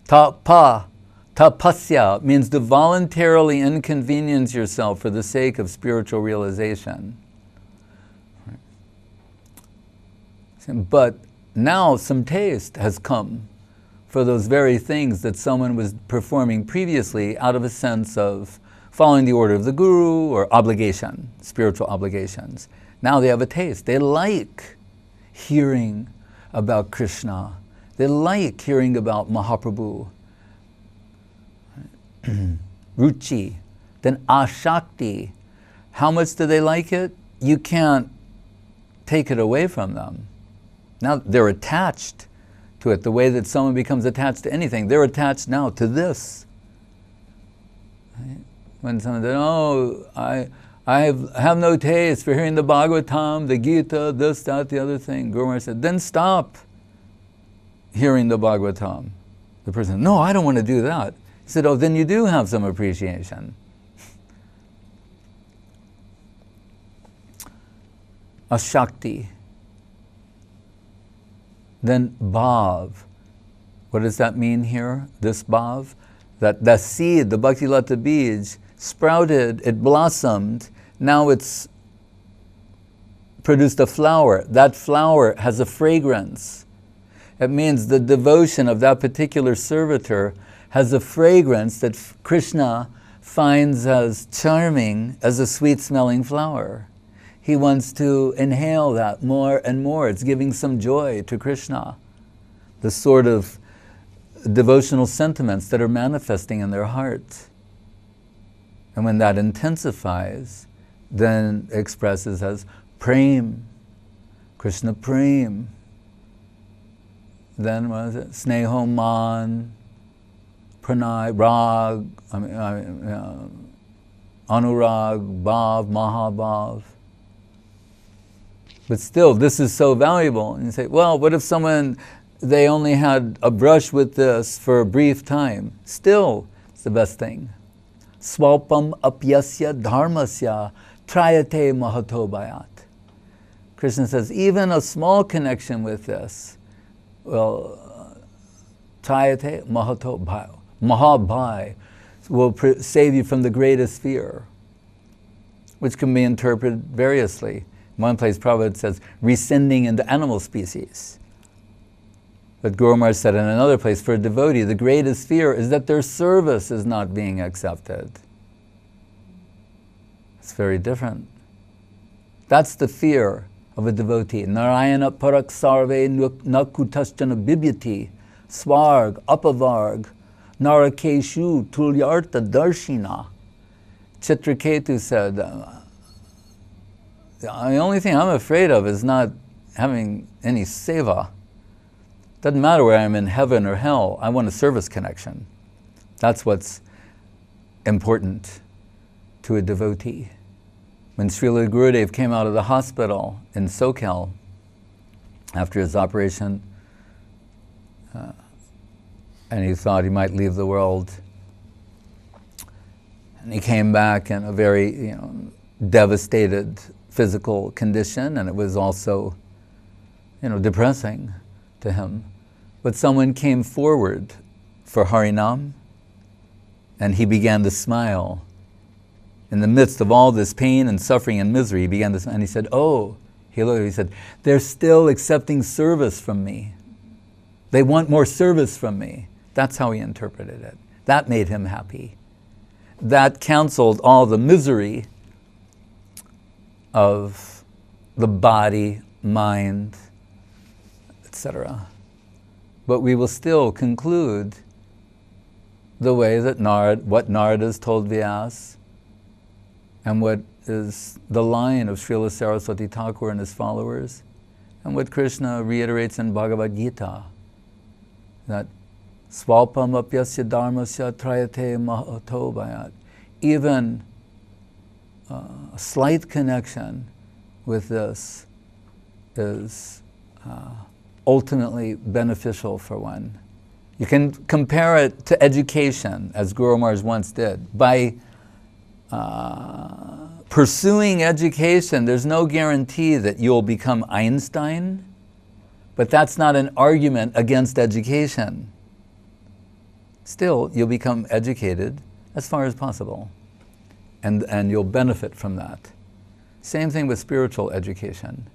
Tapa, tapasyā means to voluntarily inconvenience yourself for the sake of spiritual realization. But now some taste has come for those very things that someone was performing previously out of a sense of following the order of the guru or obligation, spiritual obligations. Now they have a taste. They like hearing about Krishna. They like hearing about Mahaprabhu. Ruchi. Then ashakti. How much do they like it? You can't take it away from them. Now they're attached to it. The way that someone becomes attached to anything, they're attached now to this. Right? When someone says, oh, I have no taste for hearing the Bhagavatam, the Gita, this, that, the other thing. Guru Maharaj said, then stop hearing the Bhagavatam. The person said, no, I don't want to do that. He said, oh, then you do have some appreciation. Ashakti. Then bhav. What does that mean here, this bhav? That the seed, the bhakti lata bij, sprouted, it blossomed, now it's produced a flower. That flower has a fragrance. It means the devotion of that particular servitor has a fragrance that Krishna finds as charming as a sweet-smelling flower. He wants to inhale that more and more. It's giving some joy to Krishna. The sort of devotional sentiments that are manifesting in their heart. And when that intensifies, then it expresses as prem, Krishna prem. Then what is it? Sneho man, pranay, rag, anurag, bhav, mahabhav. But still, this is so valuable. And you say, well, what if someone, they only had a brush with this for a brief time? Still, it's the best thing. Swalpam apyasya dharmasya trayate mahato bhayat. Krishna says, even a small connection with this will trayate mahato bhaya, mahabhai, will save you from the greatest fear, which can be interpreted variously. In one place, Prabhupada says, rescinding into animal species. But Guru Maharaj said in another place, for a devotee, the greatest fear is that their service is not being accepted. It's very different. That's the fear of a devotee. Narayana parak sarve nakutasthana bibyati svarg apavarg narakeshu tulyartha darshina. Chitraketu said, the only thing I'm afraid of is not having any seva. Doesn't matter where I'm in heaven or hell, I want a service connection. That's what's important to a devotee. When Srila Gurudev came out of the hospital in SoCal after his operation, and he thought he might leave the world, and he came back in a very devastated physical condition, and it was also depressing to him. But someone came forward for Harinam, and he began to smile. In the midst of all this pain and suffering and misery, he began to smile, and he said, oh, he said, they're still accepting service from me. They want more service from me. That's how he interpreted it. That made him happy. That canceled all the misery of the body, mind, etc. But we will still conclude the way that what Narada has told Vyas, and what is the line of Srila Saraswati Thakur and his followers, and what Krishna reiterates in Bhagavad Gita, that swalpam apyasya dharmasya trayate mahato bhayat. Even a slight connection with this is ultimately beneficial for one. You can compare it to education, as Guru Maharaj once did. By pursuing education, there's no guarantee that you'll become Einstein, but that's not an argument against education. still you'll become educated as far as possible, and you'll benefit from that. Same thing with spiritual education.